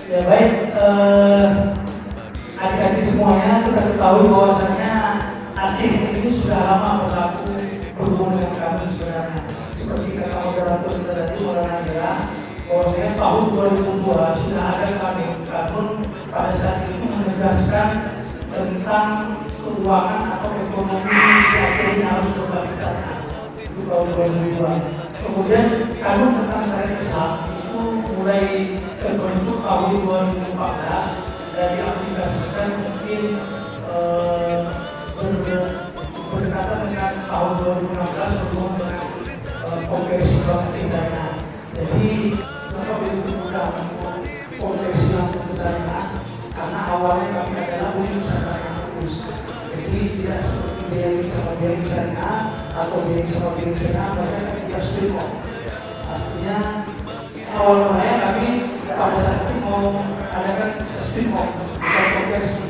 Ya baik, adik-adik semuanya kita ketahui bahwasanya Aceh ini sudah lama berlaku berhubungan dengan kami sebenarnya. Seperti kata moderator tadi Maulana bilang, bahwasanya tahun 2002 sudah ada kanun pada saat itu menegaskan tentang keuangan atau ekonomi di Aceh ini harus berbagi. Itu tahun 2002. Kemudian kanun tentang syariat Islam itu mulai terbentuk tahun 2014 dan diaplikasikan mungkin berdekatan dengan tahun 2016 berhubungan dengan konversi bank pidana. Jadi maka begitu mudah konversi langsung ke syariah karena awalnya kami adalah khusus syariah khusus. Jadi tidak seperti BRI sama BRI syariah atau BRI sama BRI syariah, mereka kita spin-off. Artinya awalnya kami pada saat itu mau adakan spin-off bukan konversi.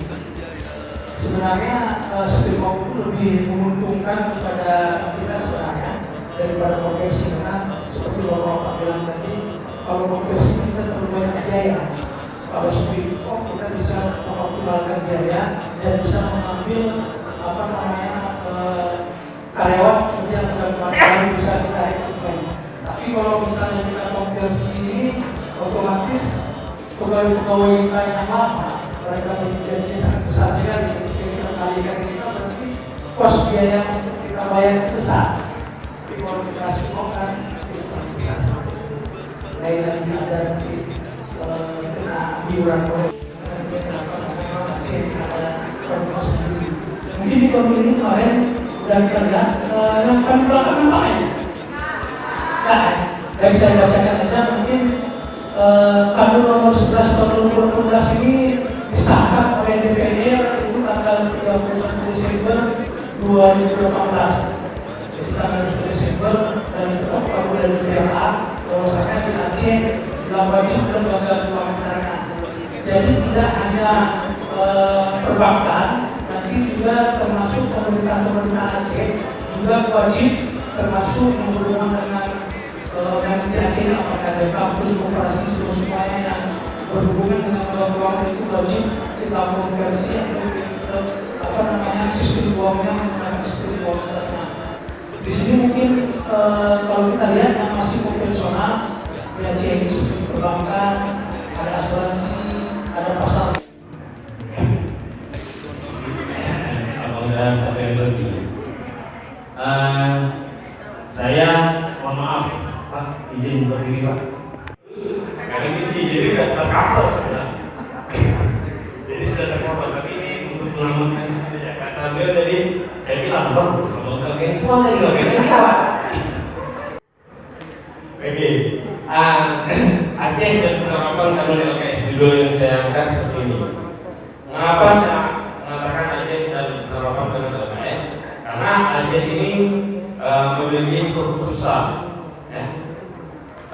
Sebenarnya spin-off itu lebih menguntungkan kepada kita sebenarnya daripada konversi, karena seperti Bapak bilang tadi, kalau konversi kita terlalu banyak biaya. Kalau spin-off kita bisa mengoptimalkan biaya dan bisa mengambil karyawan yang benar-benar bisa kita eksploitasi. Tapi kalau misalnya kita konversi ini, otomatis pegawai-pegawai kita yang lama mereka menjadi sangat besar sekali. Kita kalikan kita berarti kos biaya untuk kita bayar besar. Tapi kalau kita spin-off lain lagi ada kena iuran mungkin di pemilu kemarin sudah kita lihat yang kami belakang namanya dari saya bacakan saja mungkin kanun nomor 11 tahun 2012 ini disahkan oleh DPR itu tanggal 31 Desember 2018. Jadi tanggal 1 Desember dan ditetapkan oleh DPR bahwasanya di Aceh dalam wajib lembaga keuangan syariah. Jadi tidak hanya perbankan, nanti juga termasuk pemerintah Aceh juga wajib termasuk yang berhubungan dengan dan Aceh apakah ada kampus koperasi semuanya yang berhubungan dengan lembaga keuangan itu wajib kita mengkaji sistem keuangan menggunakan sistem keuangan syariah. Di sini mungkin kalau kita lihat yang masih konvensional ya jenis perbankan, ada asuransi, ada pasar. Apabila sampai lebih, saya mohon maaf Pak, izin berdiri Pak. Kali ini sih jadi tidak tercover sudah. Jadi sudah tercover, tapi ini untuk menyelamatkan saja. Kata beliau tadi, saya bilang Bang, kalau kalian semua tadi bagaimana Pak? Oke, Aceh dan penerapan kanun LKS judul yang saya angkat seperti ini. Mengapa saya mengatakan Aceh dan penerapan kanun LKS? Karena Aceh ini memiliki kekhususan. Ya.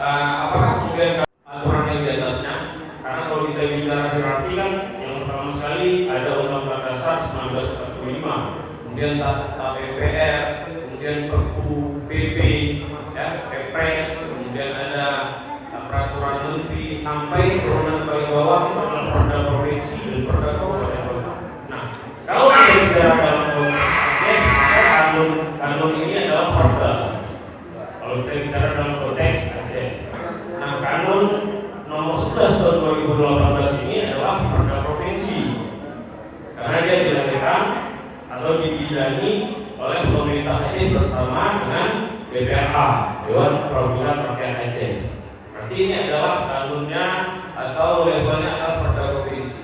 Apakah kemudian aturan yang di atasnya? Karena kalau kita bicara hierarki kan, yang pertama sekali ada Undang-Undang Dasar 1945, kemudian TAPPR, kemudian Perpu PP, ya, Kepres, kemudian ada peraturan menteri sampai turunan paling bawah itu adalah perda provinsi dan perda kabupaten. Nah, kalau kita bicara dalam konteks Aceh, kanun ini adalah perda. Kalau kita bicara dalam konteks Aceh, nah kanun nomor 11 tahun 2018 ini adalah perda provinsi karena dia dilahirkan atau dibidani oleh pemerintah Aceh bersama dengan BPRA, Dewan Perwakilan Rakyat Aceh. Berarti ini adalah kanunnya atau levelnya adalah perda provinsi.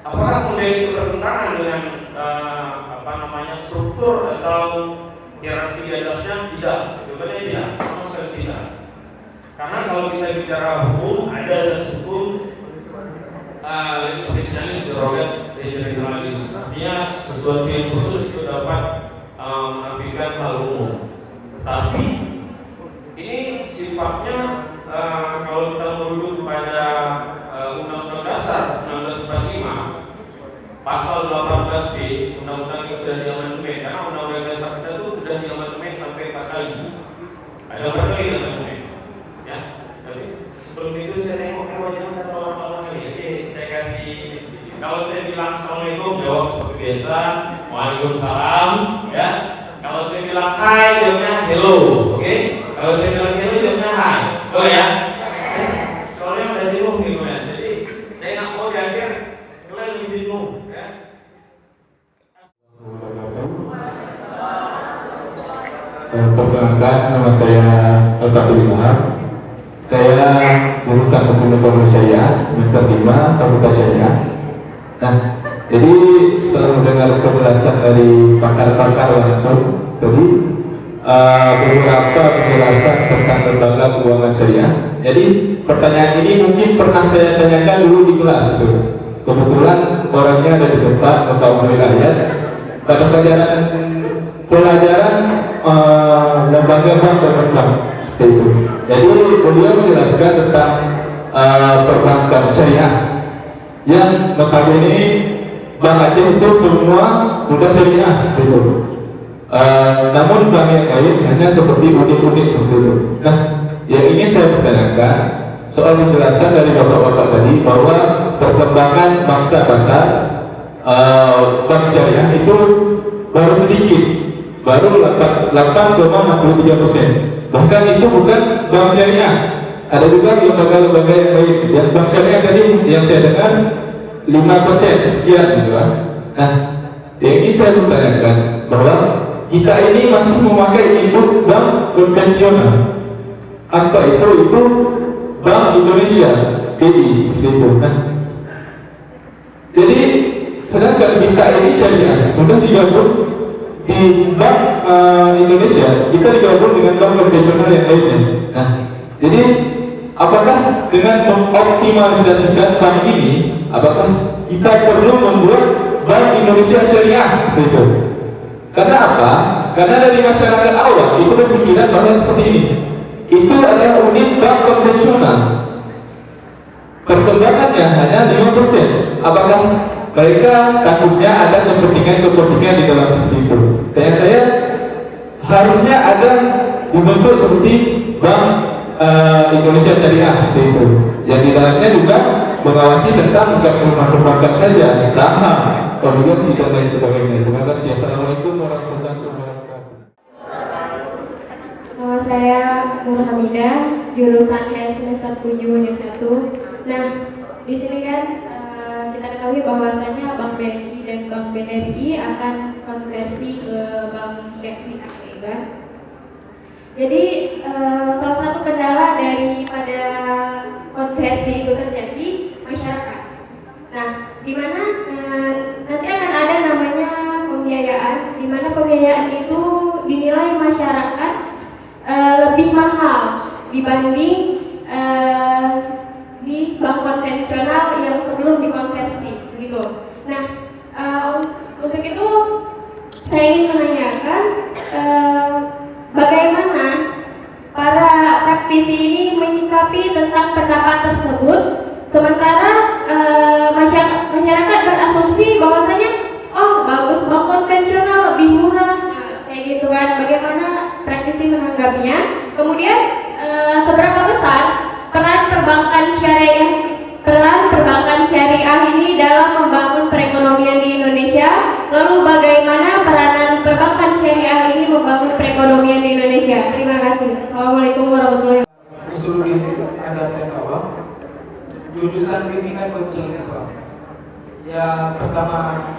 Apakah kemudian itu bertentangan dengan struktur atau hierarki di atasnya? Tidak, sebenarnya tidak, sama sekali tidak. Karena kalau kita bicara hukum, ada asas hukum spesialis derogat dan generalis. Artinya sesuatu yang khusus itu dapat menafikan hal umum. Tapi ini sifatnya kalau kita merujuk pada Undang-Undang Dasar 1945 pasal 18B, undang-undang yang sudah diamandemen, karena Undang-Undang Dasar kita itu sudah diamandemen sampai 4 kali. Ada berapa kali diamandemen? Ya, tapi sebelum itu saya tengok wajah kata orang-orang kali ya. Kalau saya bilang assalamualaikum, jawab seperti biasa, waalaikumsalam, ya. Kalau saya bilang hai, jawabnya hello, oke? Kalau saya bilang hello, jawabnya hai, oh ya. Soalnya udah bingung gitu ya, jadi saya nggak mau di akhir kalian lebih bingung, ya. Perkenalkan, nama saya Al-Fatih Ilham. Saya jurusan Hukum Ekonomi Syariah semester 5 Fakultas Syariah. Nah, jadi setelah mendengar penjelasan dari pakar-pakar langsung tadi, beberapa penjelasan tentang lembaga keuangan syariah. Jadi pertanyaan ini mungkin pernah saya tanyakan dulu di kelas tuh. Kebetulan orangnya ada di tempat atau ayat pada pelajaran lembaga bank dan bank seperti itu. Jadi beliau menjelaskan tentang perbankan syariah yang notabene Bank Aceh itu semua sudah syariah seperti itu. Namun bank yang lain hanya seperti unit-unit seperti itu. Nah, yang ingin saya pertanyakan soal penjelasan dari bapak-bapak tadi bahwa perkembangan bangsa bank syariah itu baru sedikit, baru 8,63%. Bahkan itu bukan bank syariah. Ada juga lembaga-lembaga yang lain. Yang bank syariah tadi yang saya dengar 5% sekian gitu kan. Nah, yang ini saya bertanyakan bahwa kita ini masih memakai induk bank konvensional. Apa itu? Itu Bank Indonesia, BI, seperti itu. Nah, jadi sedangkan kita ini syariah sudah digabung di Bank Indonesia, kita digabung dengan bank konvensional yang lainnya. Nah, jadi apakah dengan mengoptimalisasikan bank ini, apakah kita perlu membuat Bank Indonesia Syariah seperti itu? Karena apa? Karena dari masyarakat awam itu berpikiran bahwa seperti ini. Itu adalah unit bank konvensional. Perkembangannya hanya 5%. Apakah mereka takutnya ada kepentingan di dalam seperti itu? Tanya saya, harusnya ada dibentuk seperti Bank Indonesia Syariah seperti itu, yang di dalamnya juga mengawasi tentang bukan cuma perbankan saja, saham, obligasi dan lain sebagainya. Terima kasih. Assalamualaikum warahmatullahi wabarakatuh. Nama saya Nur Hamidah, jurusan semester 7 unit 1. Nah, di sini kan kita ketahui bahwasanya Bank BNI dan Bank BRI akan konversi ke Bank Syariah, kan? Jadi salah satu kendala daripada konversi itu terjadi masyarakat. Nah, di mana nanti akan ada namanya pembiayaan, di mana pembiayaan itu dinilai masyarakat lebih mahal dibanding di bank konvensional yang sebelum dikonversi, begitu. Nah, untuk itu saya ingin menanyakan bagaimana para praktisi ini menyikapi tentang pendapat tersebut, sementara masyarakat berasumsi bahwasanya oh bagus bank konvensional lebih murah, kayak gitu kan. Bagaimana praktisi menanggapinya? Kemudian seberapa besar peran perbankan syariah ini dalam membangun perekonomian di Indonesia? Lalu bagaimana peranan perbankan syariah ini membangun perekonomian di Indonesia? Terima kasih. Assalamualaikum warahmatullahi wabarakatuh. Usuluddin Adab dan Awam, jurusan Bimbingan Konseling Islam. Yang pertama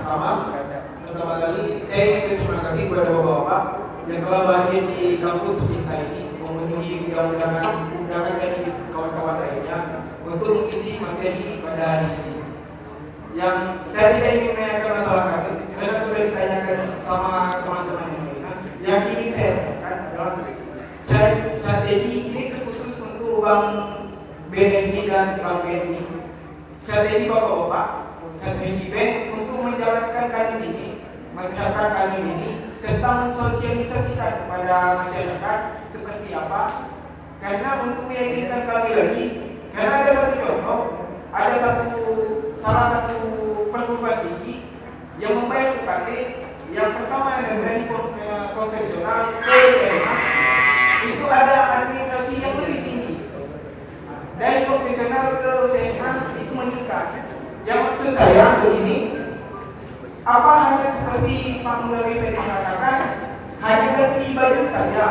kali saya ingin berterima kasih kepada bapak-bapak yang telah hadir di kampus kita ini, memenuhi undangan dari kawan-kawan lainnya untuk mengisi materi pada hari ini. Yang saya tidak ingin menanyakan masalah kami, karena sudah ditanyakan sama teman-teman yang lainnya. Yang ingin saya tanyakan adalah strategi ini khusus untuk Bank BNI dan Bank BNI. Strategi bapak-bapak, strategi bank untuk menjalankan kami ini, serta mensosialisasikan kepada masyarakat seperti apa. Karena untuk meyakinkan kami lagi, karena ada satu contoh, ada salah satu perguruan tinggi yang membayar UKT yang pertama dari konvensional ke syariah, itu ada administrasi yang lebih tinggi. Dari konvensional ke syariah itu meningkat. Yang maksud saya begini, apa hanya seperti Pak Mulari tadi mengatakan, hanya ganti baju saja,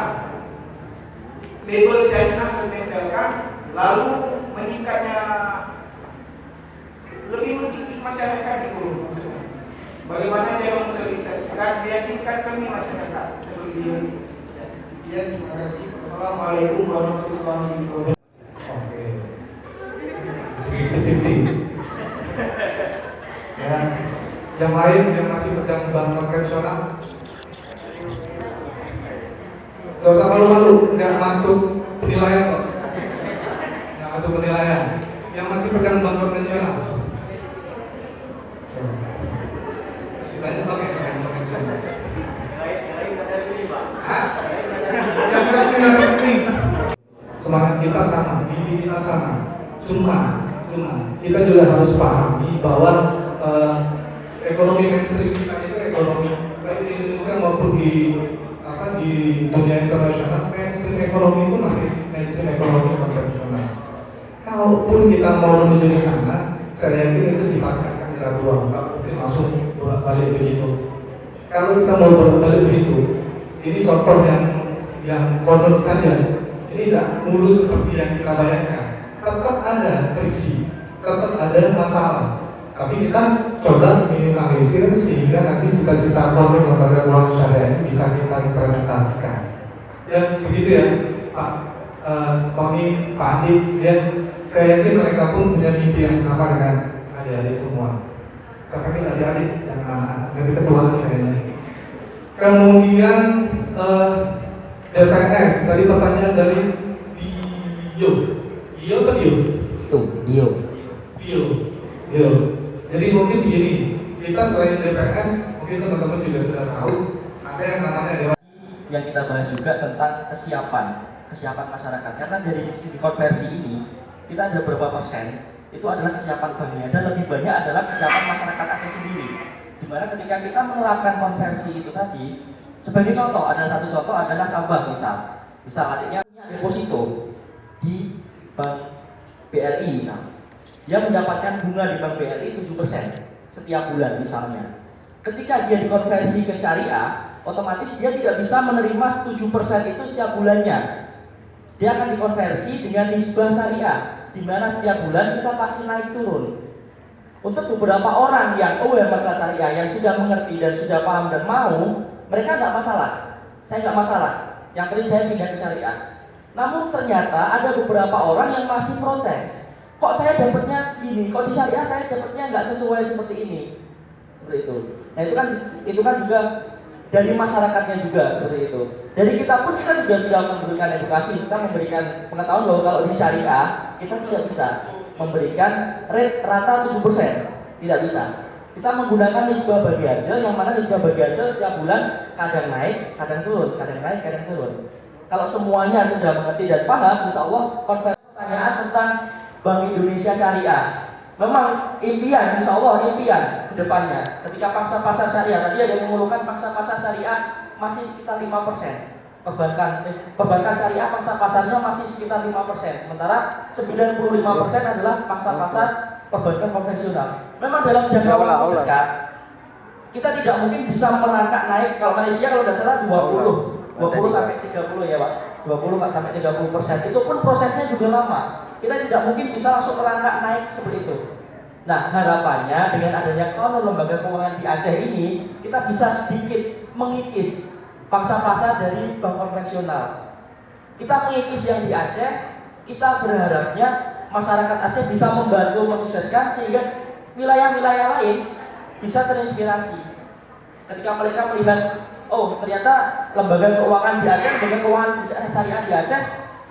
label syariah ditempelkan, lalu meningkatnya lebih mencicik masyarakat di guru maksudnya. Bagaimana dia mensosialisasikan, meyakinkan kami masyarakat. Sekian, terima kasih. Wassalamualaikum warahmatullahi wabarakatuh. Oke. Ya, yang lain yang masih pegang bank konvensional, gak usah malu-malu, nggak masuk penilaian kok, nggak masuk penilaian. Yang masih pegang bank konvensional, masih banyak banget yang pegang konvensional. Hah? Yang nggak ini. Semangat kita sama, mimpi kita sama. Cuma kita juga harus pahami bahwa ekonomi mainstream kita itu ekonomi baik di Indonesia maupun di dunia internasional, mainstream ekonomi itu masih mainstream ekonomi konvensional. Kalaupun kita mau menuju ke sana, saya yakin itu sifatnya akan gradual, nggak mungkin langsung bolak-balik begitu. Kalau kita mau bolak-balik begitu, ini contoh yang konon saja. Ini tidak mulus seperti yang kita bayangkan. Tetap ada friksi, tetap ada masalah. Tapi kita coba minimalisir sehingga nanti cita-cita produk lembaga keuangan syariah ini bisa kita implementasikan. Ya begitu ya, Pak Tony, Pak Andi, ya. Saya yakin mereka pun punya mimpi yang sama dengan adik-adik semua. Seperti adik-adik yang anak-anak, dari ketua saya. Kemudian DPS, tadi pertanyaan dari Dio. Jadi mungkin begini, kita selain DPS, mungkin teman-teman juga sudah tahu ada yang namanya Dewan. Yang kita bahas juga tentang kesiapan masyarakat. Karena dari sisi konversi ini, kita ada berapa persen itu adalah kesiapan banknya dan lebih banyak adalah kesiapan masyarakat Aceh sendiri. Dimana ketika kita menerapkan konversi itu tadi, sebagai contoh, ada satu contoh adalah nasabah misal adiknya punya deposito di bank BRI misal, dia mendapatkan bunga di bank BRI 7% setiap bulan misalnya. Ketika dia dikonversi ke syariah, otomatis dia tidak bisa menerima 7% itu setiap bulannya. Dia akan dikonversi dengan nisbah syariah, di mana setiap bulan kita pasti naik turun. Untuk beberapa orang yang aware masalah syariah, yang sudah mengerti dan sudah paham dan mau, mereka nggak masalah. Saya nggak masalah. Yang penting saya pindah ke syariah. Namun ternyata ada beberapa orang yang masih protes. Kok saya dapatnya segini? Kok di syariah saya dapatnya nggak sesuai seperti ini? Seperti itu. Nah itu kan juga dari masyarakatnya juga seperti itu. Dari kita pun kita juga sudah memberikan edukasi, kita memberikan pengetahuan bahwa kalau di syariah kita tidak bisa memberikan rate rata 7%, tidak bisa. Kita menggunakan nisbah bagi hasil, yang mana nisbah bagi hasil setiap bulan kadang naik, kadang turun, kadang naik, kadang turun. Kalau semuanya sudah mengerti dan paham, insya Allah konversi pertanyaan tentang Bank Indonesia Syariah. Memang impian, insya Allah impian ke depannya. Ketika pangsa pasar syariah, tadi ada yang mengeluhkan pangsa pasar syariah masih sekitar 5%. Perbankan syariah pangsa pasarnya masih sekitar 5%. Sementara 95% adalah pangsa pasar perbankan konvensional. Memang dalam jangka waktu dekat kita tidak mungkin bisa merangkak naik. Kalau Malaysia kalau tidak salah 20 sampai 30 ya Pak. 20 sampai 30%. Itu pun prosesnya juga lama. Kita tidak mungkin bisa langsung merangkak naik seperti itu. Nah, harapannya dengan adanya konon lembaga keuangan di Aceh ini, kita bisa sedikit mengikis pangsa pasar dari bank konvensional. Kita mengikis yang di Aceh, kita berharapnya masyarakat Aceh bisa membantu mensukseskan sehingga wilayah-wilayah lain bisa terinspirasi. Ketika mereka melihat, oh ternyata lembaga keuangan di Aceh, lembaga keuangan syariah di Aceh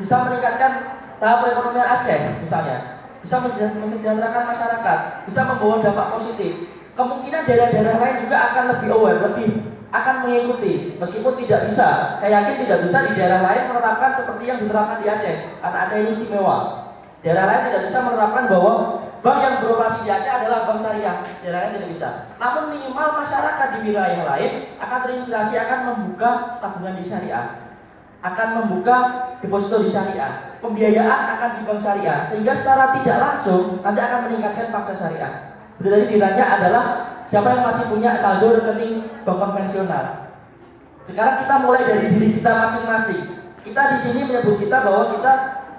bisa meningkatkan tahap perekonomian Aceh misalnya, bisa mensejahterakan masyarakat, bisa membawa dampak positif. Kemungkinan daerah-daerah lain juga akan lebih aware, lebih akan mengikuti, meskipun tidak bisa. Saya yakin tidak bisa di daerah lain menerapkan seperti yang diterapkan di Aceh, karena Aceh ini istimewa. Daerah lain tidak bisa menerapkan bahwa bank yang beroperasi di Aceh adalah bank syariah. Daerah lain tidak bisa. Namun minimal masyarakat di wilayah lain akan terinspirasi, akan membuka tabungan di syariah, akan membuka deposito di syariah, pembiayaan akan di bank syariah, sehingga secara tidak langsung nanti akan meningkatkan pangsa syariah. Itu tadi ditanya adalah siapa yang masih punya saldo rekening bank konvensional. Sekarang kita mulai dari diri kita masing-masing. Kita di sini menyebut kita bahwa kita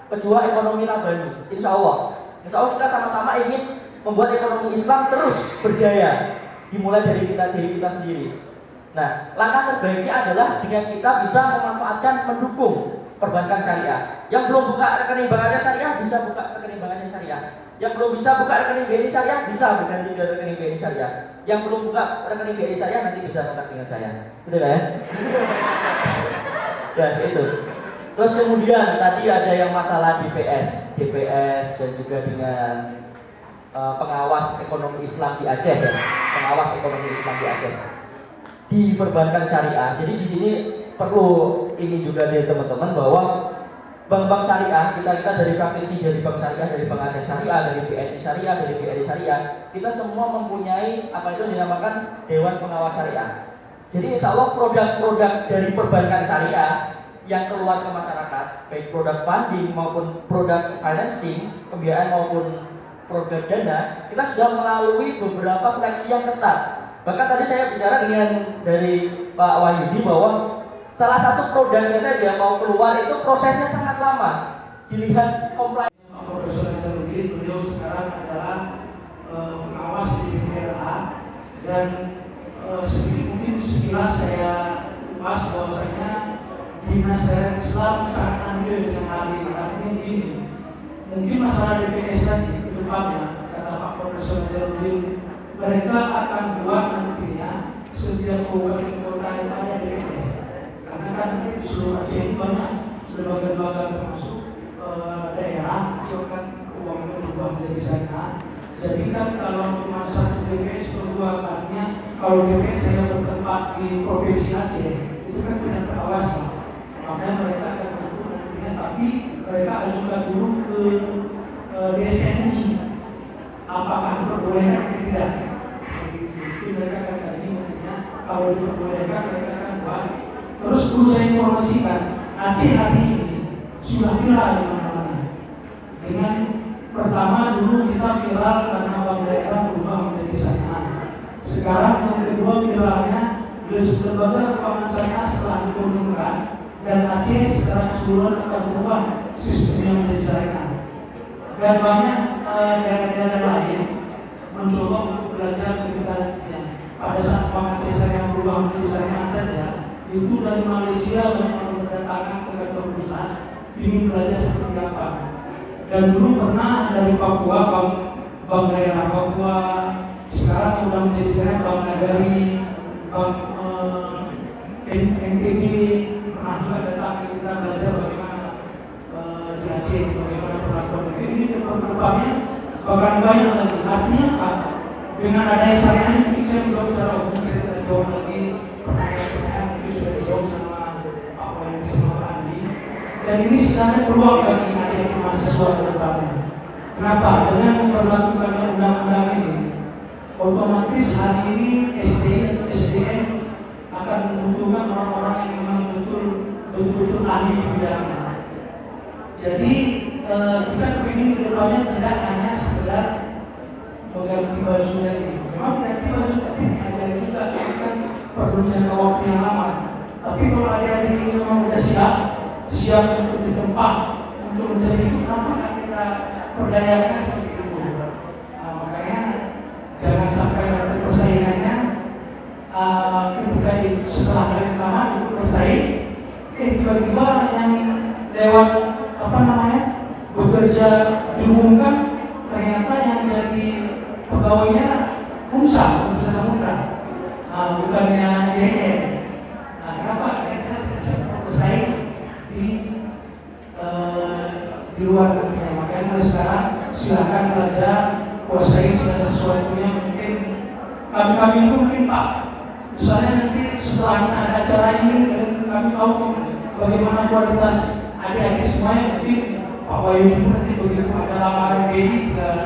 pejuang ekonomi rabani. Insya Allah kita sama-sama ingin membuat ekonomi Islam terus berjaya. Dimulai dari kita sendiri. Nah, langkah terbaiknya adalah dengan kita bisa memanfaatkan mendukung perbankan syariah. Yang belum buka rekening bank Aceh syariah bisa buka rekening bank Aceh syariah. Yang belum bisa buka rekening BNI syariah bisa berganti ke rekening BNI syariah. Yang belum buka rekening BNI syariah nanti bisa kontak dengan saya. Betul ya? Ya, itu. Terus kemudian tadi ada yang masalah DPS dan juga dengan pengawas ekonomi Islam di Aceh ya. Pengawas ekonomi Islam di Aceh. Di perbankan syariah. Jadi di sini perlu ini juga dari teman-teman bahwa bank-bank syariah kita dari praktisi dari bank syariah, dari bank Aceh syariah, dari BNI syariah, dari BRI syariah, kita semua mempunyai apa itu dinamakan Dewan Pengawas Syariah. Jadi insya Allah produk-produk dari perbankan syariah yang keluar ke masyarakat, baik produk funding maupun produk financing, pembiayaan maupun produk dana, kita sudah melalui beberapa seleksi yang ketat. Bahkan tadi saya bicara dengan dari Pak Wahyudi bahwa salah satu produknya saja mau keluar itu prosesnya sangat lama. Dilihat komplain. Pak Profesor Jaludin, beliau sekarang adalah pengawas di BPRA dan sedikit mungkin sekilas saya bahas bahwasanya Dinas Syariah Islam sangat andil dengan hal ini. Artinya begini, mungkin masalah DPS tadi ke depannya kata Pak Profesor Jaludin, mereka akan buat nantinya setiap kabupaten kota yang ada DPS. Karena kan di seluruh Aceh ini banyak lembaga-lembaga termasuk daerah itu kan uangnya berubah menjadi syariah. Jadi kan kalau cuma satu DPS kedua artinya kalau DPS saya bertempat di provinsi Aceh itu kan tidak terawasi. Makanya mereka akan masuk nantinya, tapi mereka ajukan dulu ke DSNI apakah diperbolehkan atau tidak. Jadi mereka akan kaji nantinya, kalau diperbolehkan mereka akan buat. Terus perlu saya informasikan, Aceh hari ini sudah viral di mana-mana. Dengan pertama dulu kita viral karena bank daerah berubah menjadi syariah. Sekarang yang kedua viralnya lembaga keuangan syariah setelah diturunkan dan Aceh secara keseluruhan akan berubah sistemnya menjadi syariah. Dan banyak daerah-daerah lain mencoba untuk belajar kebijakannya. Pada saat bank Aceh syariah berubah menjadi syariah saja, itu dari Malaysia banyak orang berdatangan ke kantor perusahaan ingin belajar seperti apa. Dan dulu pernah dari Papua, bank daerah Papua, sekarang sudah menjadi syariah bank Nagari, bank NTB, pernah juga datang kita belajar bagaimana di Aceh, bagaimana perlakuan ini depannya bahkan banyak lagi. Artinya apa? Dengan adanya syariah ini saya juga bicara umum, saya tidak jawab lagi pertanyaan-pertanyaan ini sudah dijawab sama Pak Wali sama Pak Andi. Dan ini sebenarnya peluang bagi adik mahasiswa ke depannya. Kenapa? Dengan memperlakukannya undang-undang ini, otomatis hari ini SDM akan membutuhkan orang-orang yang memang betul-betul ahli di bidangnya. Jadi kita ingin ke depannya tidak hanya sekedar mengganti baju lagi. Memang ganti baju tapi diajari juga, kan perlu jangka waktu yang lama. Tapi kalau adik-adik ini memang sudah siap untuk ditempat untuk menjadi apa kan kita perdayakan seperti itu. Nah, makanya jangan sampai nanti persaingannya ketika setelah kalian lama itu bersaing, tiba-tiba yang lewat bekerja diumumkan ternyata yang jadi pegawainya Umsa Samudra, bukannya YN. Nah, kenapa? Kita bersaing di luar negeri. Makanya mulai sekarang silakan belajar kuasai segala sesuatunya. Mungkin kami itu mungkin Pak, misalnya nanti setelah ada acara ini dan kami tahu bagaimana kualitas adik-adik semuanya, mungkin Pak Wahyudi itu nanti begitu ada lamaran BNI tinggal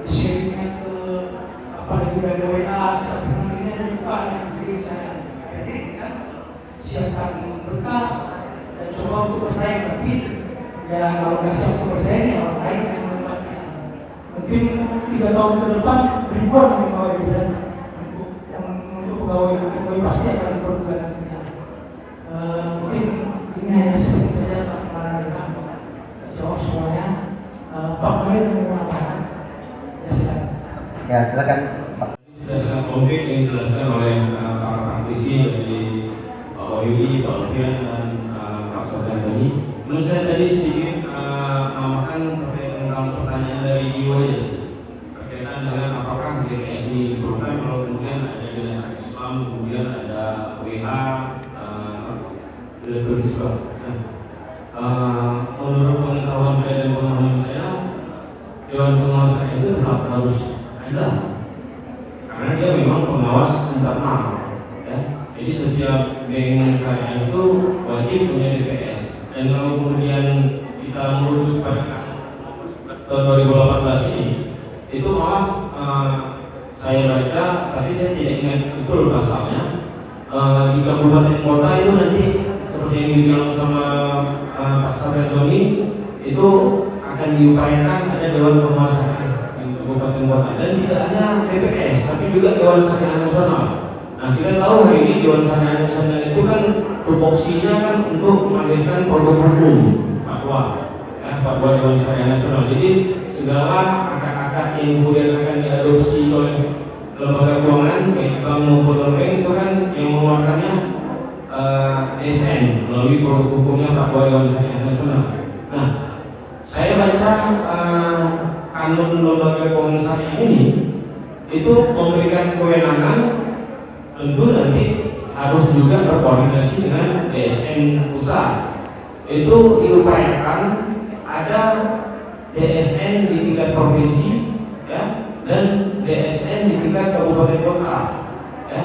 di-sharingnya ke apalagi dari WA sampai nantinya dan buka yang dikirim saya. Jadi kan siapkan berkas dan coba untuk bersaing, tapi ya kalau nggak siap untuk bersaing ya orang lain yang menempatnya. Mungkin mungkin 3 tahun ke depan ribuan pegawai bidan untuk pegawai pasti akan berubah nantinya. Mungkin ini hanya sedikit saja Pak Marana jawab semuanya. Pak Marana mau mengatakan, ya silakan. Ya silakan Pak. Sudah sangat konkret yang dijelaskan oleh para praktisi dari Pak Wahyudi, Pak Alfian dan Pak Sofyan tadi. Menurut saya tadi sedikit menambahkan terkait dengan pertanyaan dari Iwa berkaitan dengan apakah DPS ini diperlukan kalau kemudian ada Yayasan Islam, kemudian ada WH, menurut pengetahuan saya dan pengalaman saya, Dewan Pengawas Syariah itu tetap harus ada. Karena dia memang pengawas internal, ya. Jadi setiap bank syariah itu wajib punya DPS. Dan kalau kemudian kita merujuk pada tahun 2018 ini, itu malah saya baca, tapi saya tidak ingat betul pasalnya. Di kabupaten kota itu nanti seperti yang dibilang sama Pak Sofyan Tony, itu akan diupayakan ada Dewan Pengawas Syariah di kabupaten kota dan tidak hanya DPS tapi juga Dewan Syariah Nasional. Nah kita tahu hari ini Dewan Syariah Nasional itu kan tupoksinya kan untuk melahirkan produk hukum fatwa, ya, fatwa Dewan Syariah Nasional. Jadi segala akad-akad yang kemudian akan diadopsi oleh lembaga keuangan baik bank maupun non-bank itu kan yang mengeluarkannya DSN melalui produk hukumnya fatwa Dewan Syariah Nasional. Nah saya baca kanun lembaga keuangan syariah ini itu memberikan kewenangan tentu nanti harus juga berkoordinasi dengan DSN pusat. Itu diupayakan ada DSN di tingkat provinsi, ya, dan DSN di tingkat kabupaten kota, ya.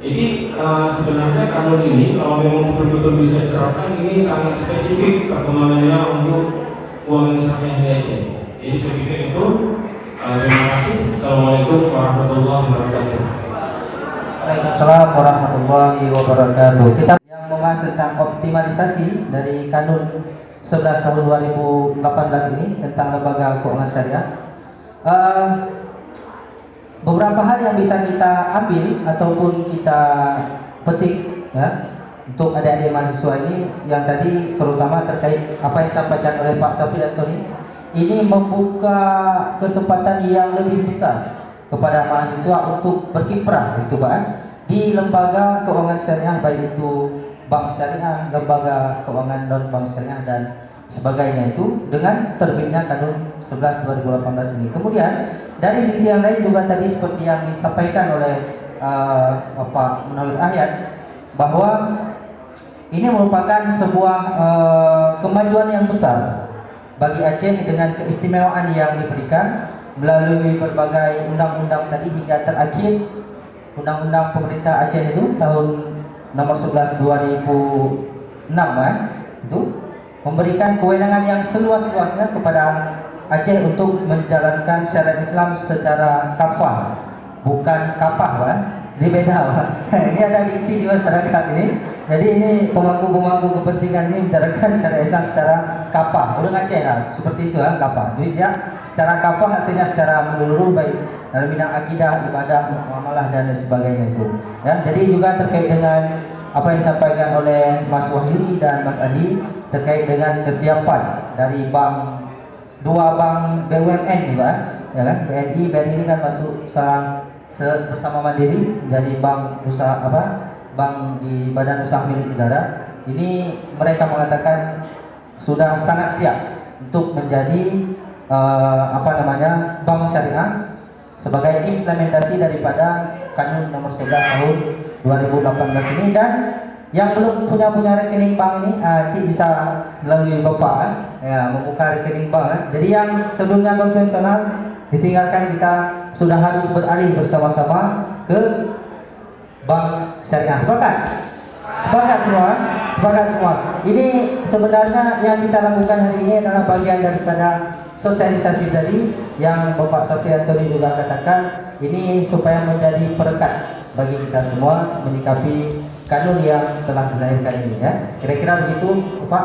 Jadi sebenarnya kanun ini kalau memang betul-betul bisa diterapkan ini sangat spesifik perkembangannya untuk keuangan syariah di Aceh. Jadi saya pikir itu. Terima kasih. Assalamualaikum warahmatullahi wabarakatuh. Waalaikumsalam warahmatullahi wabarakatuh. Kita yang membahas tentang optimalisasi dari Kanun 11 tahun 2018 ini tentang lembaga keuangan syariah. Beberapa hal yang bisa kita ambil ataupun kita petik, ya, untuk adik-adik mahasiswa ini yang tadi terutama terkait apa yang disampaikan oleh Pak Sofyan Tony, ini membuka kesempatan yang lebih besar kepada mahasiswa untuk berkiprah gitu Pak, di lembaga keuangan syariah, baik itu bank syariah, lembaga keuangan non bank syariah dan sebagainya itu dengan terbitnya Kanun 11 2018 ini. Kemudian dari sisi yang lain juga tadi seperti yang disampaikan oleh Bapak Munawir Ahyad, bahwa ini merupakan sebuah kemajuan yang besar bagi Aceh dengan keistimewaan yang diberikan melalui berbagai undang-undang tadi hingga terakhir undang-undang pemerintah Aceh itu tahun nomor 11 2006 itu memberikan kewenangan yang seluas-luasnya kepada Aceh untuk menjalankan syariat Islam secara kafah, bukan kapah Pak. Jadi beda Pak. Ini ada diksi di masyarakat ini. Jadi ini pemangku-pemangku kepentingan ini menjalankan syariat Islam secara kapah. Orang Aceh lah, seperti itu kan kapah. Jadi dia secara kafah artinya secara menyeluruh baik dalam bidang akidah, ibadah, muamalah dan sebagainya itu. Ya, jadi juga terkait dengan apa yang disampaikan oleh Mas Wahyudi dan Mas Adi terkait dengan kesiapan dari dua bank BUMN juga, ya kan? BNI ini kan masuk bersama Mandiri dari bank usaha bank di Badan Usaha Milik Negara. Ini mereka mengatakan sudah sangat siap untuk menjadi bank syariah sebagai implementasi daripada Kanun nomor 11 tahun 2018 ini. Dan yang belum punya rekening bank ini nanti bisa melalui Bapak ya, membuka rekening bank. Jadi yang sebelumnya konvensional ditinggalkan, kita sudah harus beralih bersama-sama ke bank syariah. Sepakat semua. Ini sebenarnya yang kita lakukan hari ini adalah bagian daripada sosialisasi tadi yang Bapak Sofyan Tony juga katakan, ini supaya menjadi perekat bagi kita semua menyikapi kanun yang telah dilahirkan ini, ya. Kira-kira begitu Pak.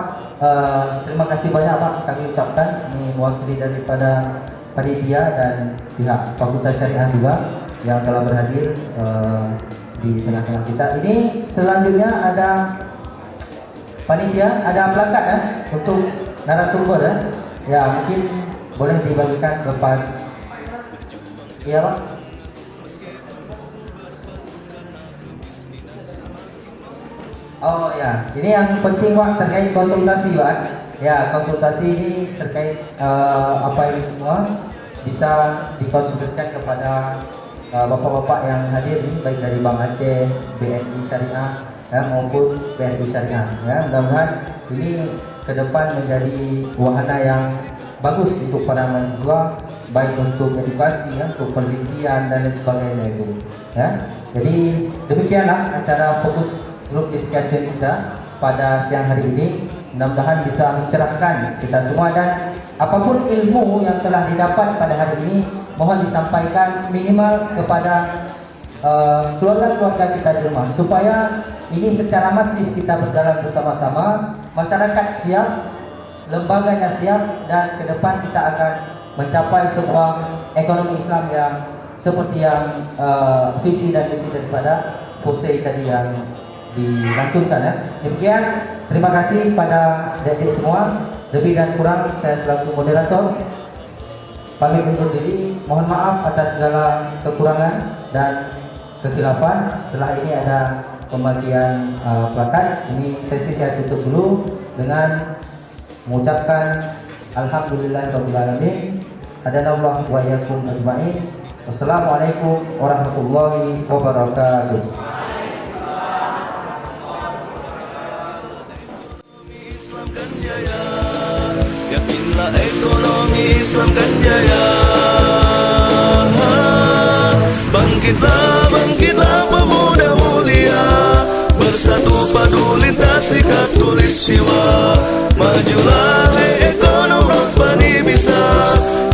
Terima kasih banyak Pak kami ucapkan, ini mewakili daripada panitia dan pihak Fakultas Syariah juga yang telah berhadir di tengah-tengah kita. Ini selanjutnya ada panitia, ada plakat ya untuk narasumber ya. Ya mungkin boleh dibagikan selepas. Iya Pak. Oh ya, ini yang penting Pak terkait konsultasi Pak. Ya konsultasi ini terkait apa ini semua bisa dikonsultasikan kepada bapak-bapak yang hadir ini baik dari Bank Aceh, BNI Syariah ya, maupun BNI Syariah. Ya, mudah-mudahan ini ke depan menjadi wahana yang bagus untuk para mahasiswa, baik untuk edukasi, ya, untuk penelitian dan lain sebagainya itu. Ya, jadi demikianlah acara fokus grup discussion kita pada siang hari ini. Mudah-mudahan bisa mencerahkan kita semua dan apapun ilmu yang telah didapat pada hari ini mohon disampaikan minimal kepada keluarga-keluarga kita di rumah supaya ini secara masif kita berjalan bersama-sama, masyarakat siap, lembaganya siap, dan ke depan kita akan mencapai sebuah ekonomi Islam yang seperti yang visi dan misi daripada Posei tadi yang dilantunkan ya. Demikian, terima kasih pada adik-adik semua. Lebih dan kurang saya selaku moderator pamit undur diri. Mohon maaf atas segala kekurangan dan kekhilafan. Setelah ini ada pembagian plakat. Ini sesi saya tutup dulu dengan mengucapkan Alhamdulillahirabbil alamin. Hadanallahu wa iyyakum ajmain. Wassalamualaikum warahmatullahi wabarakatuh. Yakinlah ekonomi Islam kan jaya. Bangkitlah, bangkitlah pemuda mulia, bersatu padu lintasi khatulistiwa. Majulah hai ekonomi Rabbani bisa,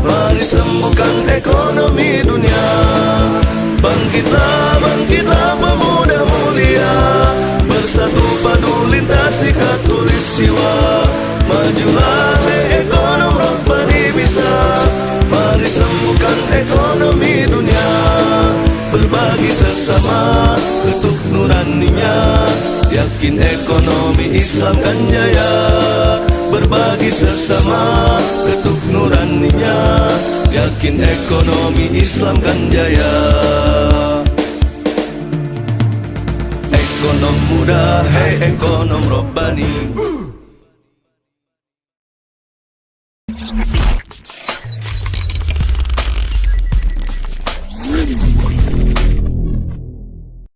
mari sembuhkan ekonomi dunia. Bangkitlah, bangkitlah pemuda mulia, bersatu padu lintasi khatulistiwa. Majulah ekonomi Rabbani bisa, mari sembuhkan ekonomi dunia. Berbagi sesama ketuk nuraninya, yakin ekonomi Islam kan jaya. Berbagi sesama ketuk nuraninya, yakin ekonomi Islam kan jaya. Ekonom muda, hey ekonom Rabbani,